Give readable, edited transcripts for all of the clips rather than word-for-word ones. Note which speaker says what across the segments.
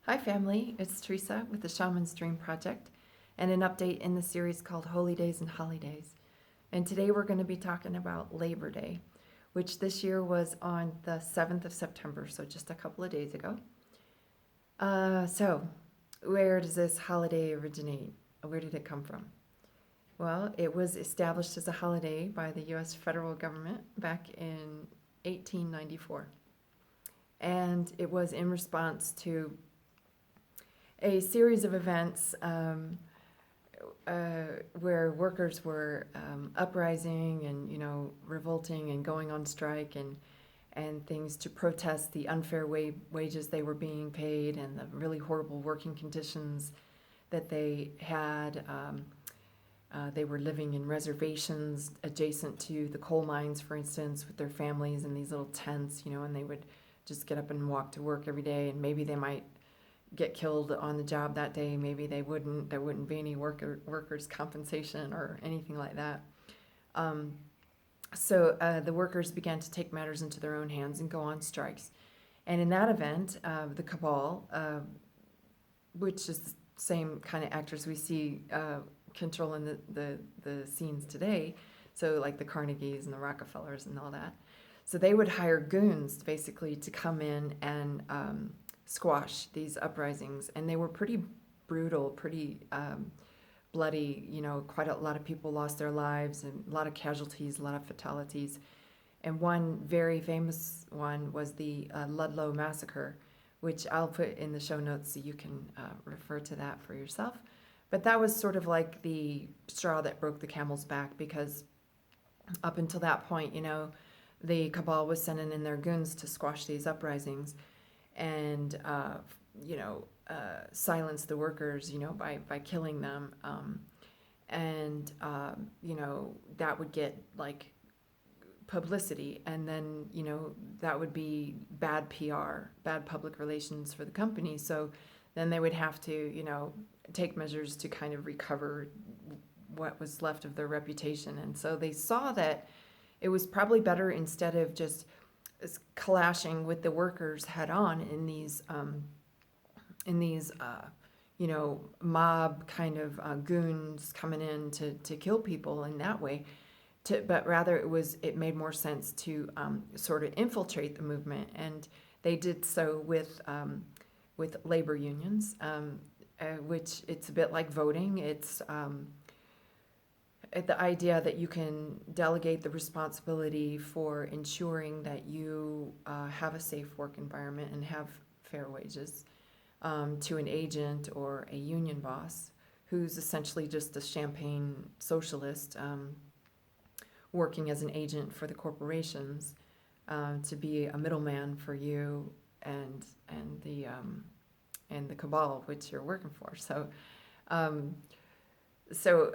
Speaker 1: Hi family, it's Teresa with the Shaman's Dream Project and an update in the series called Holi-Days and Holidays. And today we're going to be talking about Labor Day, which this year was on the 7th of September, so just a couple of days ago. So where does this holiday originate? Where did it come from? Well, it was established as a holiday by the U.S. federal government back in 1894. And it was in response to a series of events where workers were uprising and revolting and going on strike and things to protest the unfair wages they were being paid and the really horrible working conditions that they had. They were living in reservations adjacent to the coal mines, for instance, with their families in these little tents, and they would just get up and walk to work every day, and maybe they might get killed on the job that day. Maybe they wouldn't. There wouldn't be any workers' compensation or anything like that. So the workers began to take matters into their own hands and go on strikes. And in that event, the cabal, which is the same kind of actors we see controlling the scenes today, so like the Carnegies and the Rockefellers and all that. So they would hire goons basically to come in and squash these uprisings, and they were pretty brutal, pretty bloody. Quite a lot of people lost their lives, and a lot of casualties, a lot of fatalities. And one very famous one was the Ludlow Massacre, which I'll put in the show notes so you can refer to that for yourself. But that was sort of like the straw that broke the camel's back, because up until that point, the cabal was sending in their goons to squash these uprisings and silence the workers, by killing them, and that would get like publicity, and then that would be bad PR, bad public relations for the company. So then they would have to take measures to kind of recover what was left of their reputation. And so they saw that it was probably better, instead of just clashing with the workers head on in these mob kind of goons coming in to kill people in that way, but rather it made more sense to sort of infiltrate the movement. And they did so with labor unions, which it's a bit like voting. It's the idea that you can delegate the responsibility for ensuring that you have a safe work environment and have fair wages to an agent or a union boss, who's essentially just a champagne socialist working as an agent for the corporations, to be a middleman for you and the cabal which you're working for. So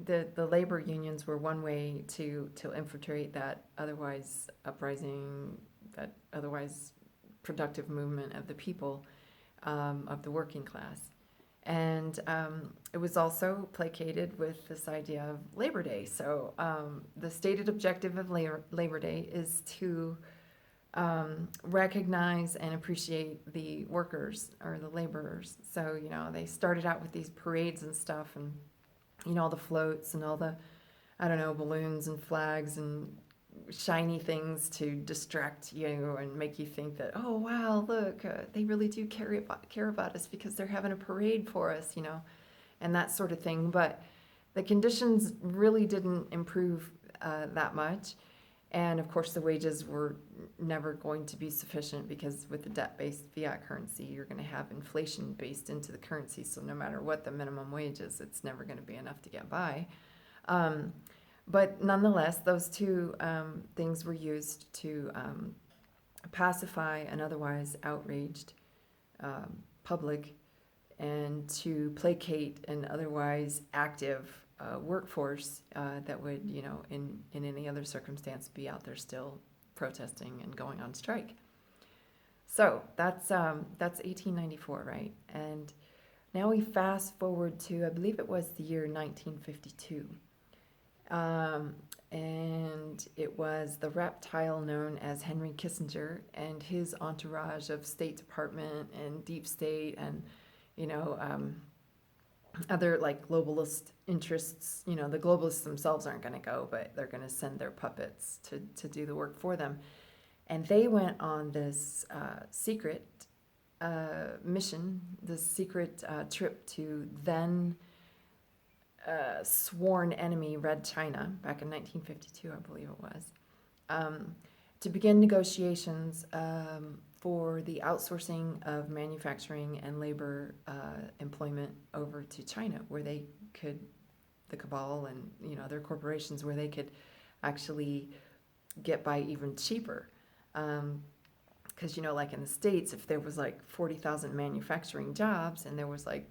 Speaker 1: the labor unions were one way to infiltrate that otherwise uprising, that otherwise productive movement of the people, of the working class. And it was also placated with this idea of Labor Day. So the stated objective of Labor Day is to recognize and appreciate the workers or the laborers. So, they started out with these parades and stuff, and all the floats and all the, balloons and flags and shiny things to distract you and make you think that, oh wow, look, they really do care about us because they're having a parade for us, and that sort of thing. But the conditions really didn't improve that much. And of course, the wages were never going to be sufficient, because with the debt-based fiat currency, you're going to have inflation based into the currency. So no matter what the minimum wage is, it's never going to be enough to get by. But nonetheless, those two things were used to pacify an otherwise outraged public, and to placate an otherwise active workforce that would, in any other circumstance, be out there still protesting and going on strike. So that's 1894, right? And now we fast forward to, I believe it was the year 1952. And it was the reptile known as Henry Kissinger and his entourage of State Department and deep state and, you know, other like globalist interests. You know, the globalists themselves aren't going to go, but they're going to send their puppets to do the work for them. And they went on this secret mission, this secret trip to then sworn enemy Red China back in 1952, I believe it was, to begin negotiations for the outsourcing of manufacturing and labor employment over to China, where they could, the cabal and, you know, their corporations, where they could actually get by even cheaper. Because, you know, like in the States, if there was like 40,000 manufacturing jobs and there was like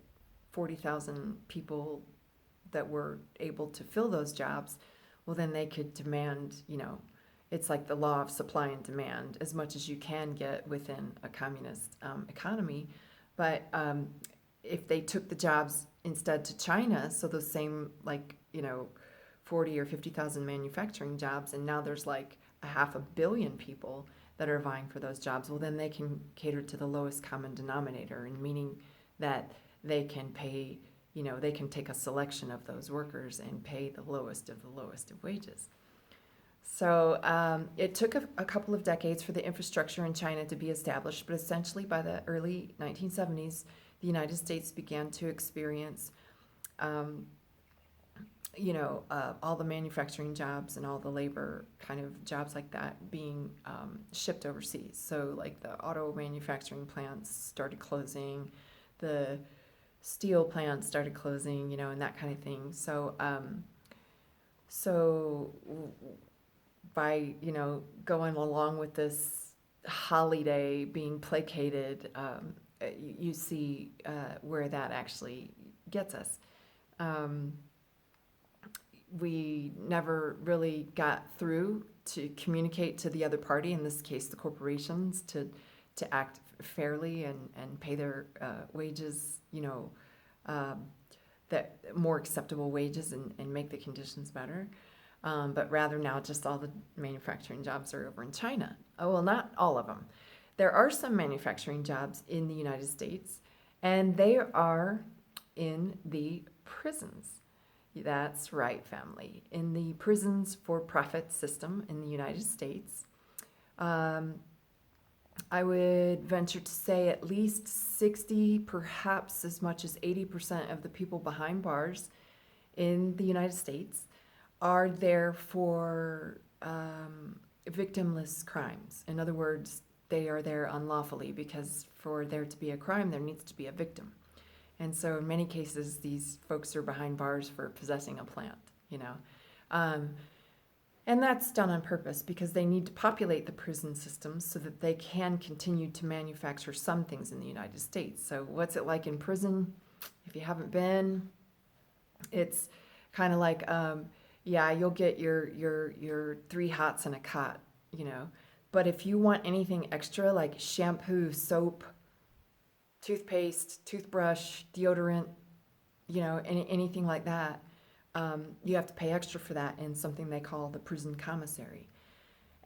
Speaker 1: 40,000 people that were able to fill those jobs, well, then they could demand, you know, it's like the law of supply and demand, as much as you can get within a communist economy. But if they took the jobs instead to China, so those same, like, you know, 40 or 50,000 manufacturing jobs, and now there's like 500 million people that are vying for those jobs, well, then they can cater to the lowest common denominator, and meaning that they can pay, you know, they can take a selection of those workers and pay the lowest of wages. So it took a couple of decades for the infrastructure in China to be established, but essentially by the early 1970s, the United States began to experience all the manufacturing jobs and all the labor kind of jobs like that being shipped overseas. So like the auto manufacturing plants started closing, the steel plants started closing, you know, and that kind of thing. So by, you know, going along with this holi-day being placated, you see where that actually gets us. We never really got through to communicate to the other party, in this case the corporations, to act fairly and pay their wages, you know, that more acceptable wages and make the conditions better. But rather now just all the manufacturing jobs are over in China. Oh, well, not all of them. There are some manufacturing jobs in the United States, and they are in the prisons. That's right, family. In the prisons for profit system in the United States, I would venture to say at least 60, perhaps as much as 80% of the people behind bars in the United States are there for victimless crimes. In other words, they are there unlawfully, because for there to be a crime, there needs to be a victim. And so in many cases, these folks are behind bars for possessing a plant, you know. And that's done on purpose, because they need to populate the prison systems so that they can continue to manufacture some things in the United States. So what's it like in prison? If you haven't been, it's kind of like, you'll get your 3 hots and a cot, you know. But if you want anything extra, like shampoo, soap, toothpaste, toothbrush, deodorant, you know, anything like that, you have to pay extra for that in something they call the prison commissary.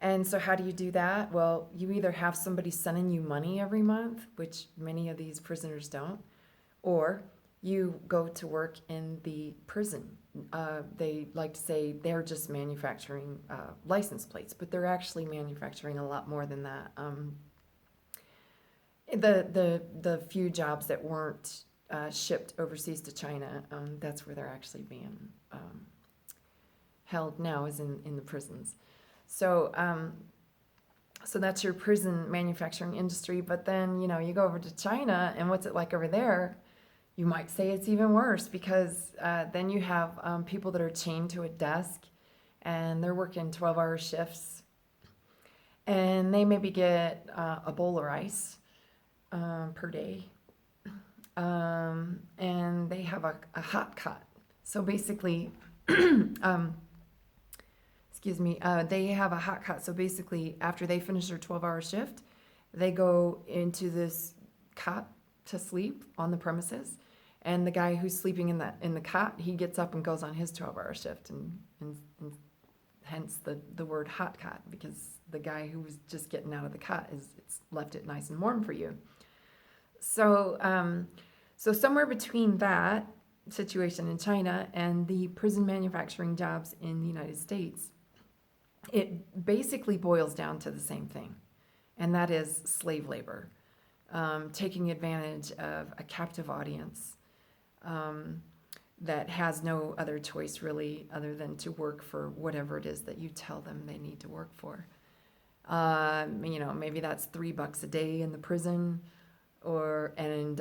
Speaker 1: And so how do you do that? Well, you either have somebody sending you money every month, which many of these prisoners don't, or you go to work in the prison. They like to say they're just manufacturing license plates, but they're actually manufacturing a lot more than that. The few jobs that weren't shipped overseas to China, that's where they're actually being held now, is in the prisons. So that's your prison manufacturing industry. But then, you know, you go over to China, and what's it like over there? You might say it's even worse, because then you have people that are chained to a desk, and they're working 12-hour shifts, and they maybe get a bowl of rice per day, and they have a hot cot. So basically, they have a hot cot. So basically, after they finish their 12-hour shift, they go into this cot to sleep on the premises, And the guy who's sleeping in the cot, he gets up and goes on his 12-hour shift, and hence the word hot cot, because the guy who was just getting out of the cot it's left it nice and warm for you. So so somewhere between that situation in China and the prison manufacturing jobs in the United States, it basically boils down to the same thing, and that is slave labor, taking advantage of a captive audience that has no other choice really other than to work for whatever it is that you tell them they need to work for. Maybe that's $3 a day in the prison, and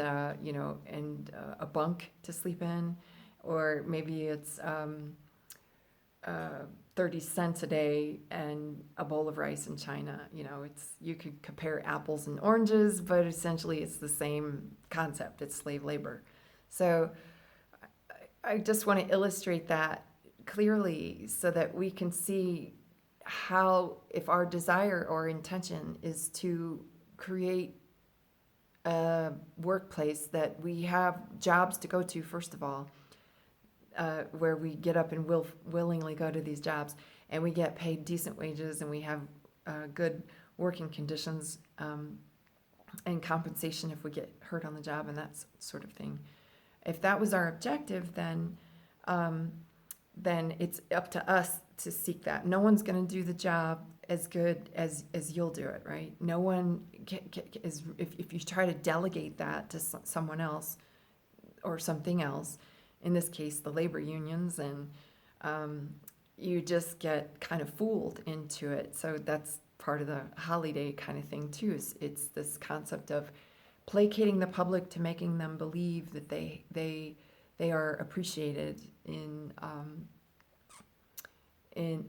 Speaker 1: a bunk to sleep in, or maybe it's 30 cents a day and a bowl of rice in China. You could compare apples and oranges, but essentially it's the same concept. It's slave labor. So I just want to illustrate that clearly so that we can see how, if our desire or intention is to create a workplace that we have jobs to go to, first of all, where we get up and willingly go to these jobs, and we get paid decent wages, and we have good working conditions and compensation if we get hurt on the job and that sort of thing. If that was our objective, then it's up to us to seek that. No one's going to do the job as good as you'll do it, right? No one is. If you try to delegate that to someone else or something else, in this case, the labor unions, and you just get kind of fooled into it. So that's part of the holi-day kind of thing too. It's this concept of placating the public to making them believe that they are appreciated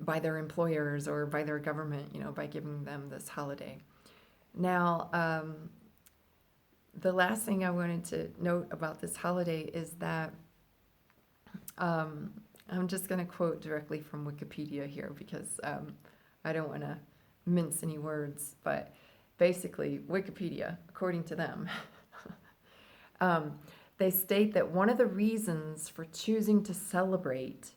Speaker 1: by their employers or by their government, by giving them this holiday. Now, the last thing I wanted to note about this holiday is that I'm just going to quote directly from Wikipedia here because I don't want to mince any words, but basically, Wikipedia, according to them, they state that one of the reasons for choosing to celebrate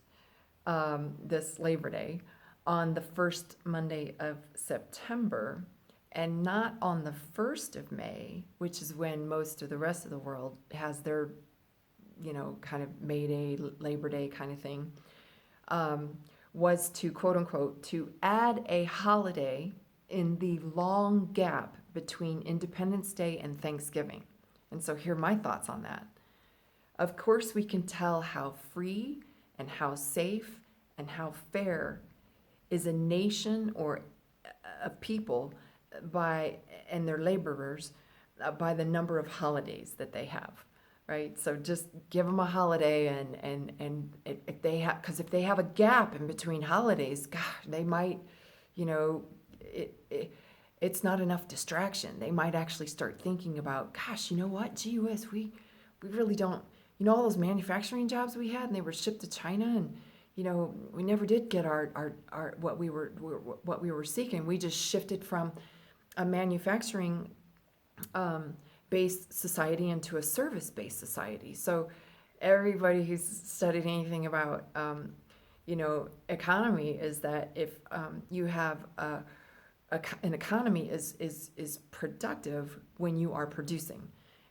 Speaker 1: this Labor Day on the first Monday of September and not on the 1st of May, which is when most of the rest of the world has their, kind of May Day, Labor Day kind of thing, was to, quote unquote, to add a holiday in the long gap between Independence Day and Thanksgiving. And so here are my thoughts on that. Of course, we can tell how free and how safe and how fair is a nation or a people and their laborers by the number of holidays that they have, right? So just give them a holiday, and if they have, because if they have a gap in between holidays, gosh, they might, it's not enough distraction. They might actually start thinking about, gosh, you know what? Gee whiz, we really don't, all those manufacturing jobs we had, and they were shipped to China, and we never did get our what we were seeking. We just shifted from a manufacturing based society into a service based society. So everybody who's studied anything about economy is that if you have an economy is productive when you are producing,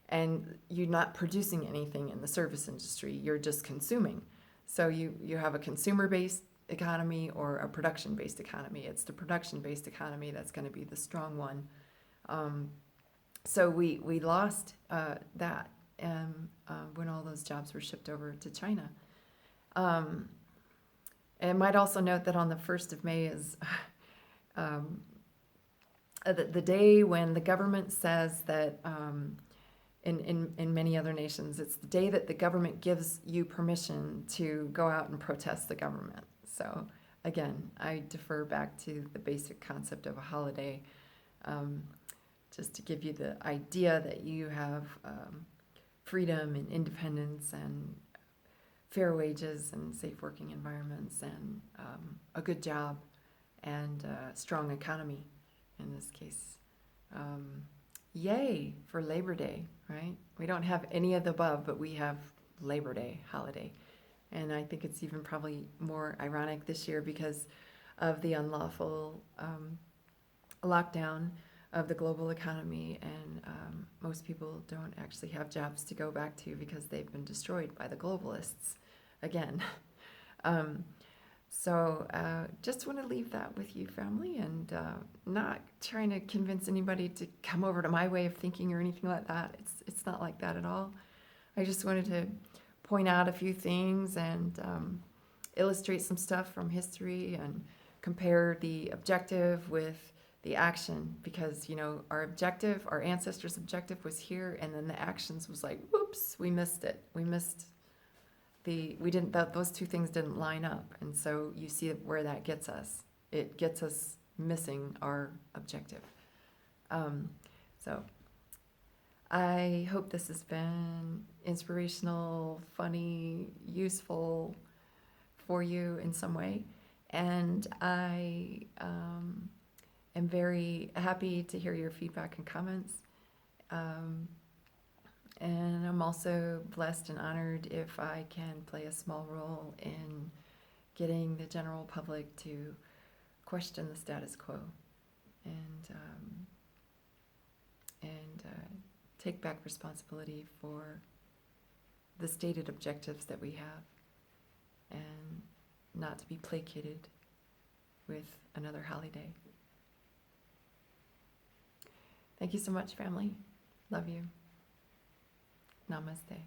Speaker 1: and you're not producing anything in the service industry, you're just consuming. So you have a consumer-based economy or a production-based economy. It's the production-based economy that's going to be the strong one. So we lost that when all those jobs were shipped over to China. And I might also note that on the 1st of May is the day when the government says that, in many other nations, it's the day that the government gives you permission to go out and protest the government. So again, I defer back to the basic concept of a holiday, just to give you the idea that you have freedom and independence and fair wages and safe working environments and a good job and a strong economy in this case. Yay for Labor Day, right? We don't have any of the above, but we have Labor Day holiday. And I think it's even probably more ironic this year because of the unlawful lockdown of the global economy, and most people don't actually have jobs to go back to because they've been destroyed by the globalists again. So just want to leave that with you, family, and not trying to convince anybody to come over to my way of thinking or anything like that. It's not like that at all. I just wanted to point out a few things and illustrate some stuff from history and compare the objective with the action, because our objective, our ancestors' objective was here, and then the actions was like, whoops, we missed it. Those two things didn't line up, and so you see where that gets us. It gets us missing our objective. So I hope this has been inspirational, funny, useful for you in some way, and I am very happy to hear your feedback and comments. And I'm also blessed and honored if I can play a small role in getting the general public to question the status quo and take back responsibility for the stated objectives that we have, and not to be placated with another holiday. Thank you so much, family. Love you. Namaste.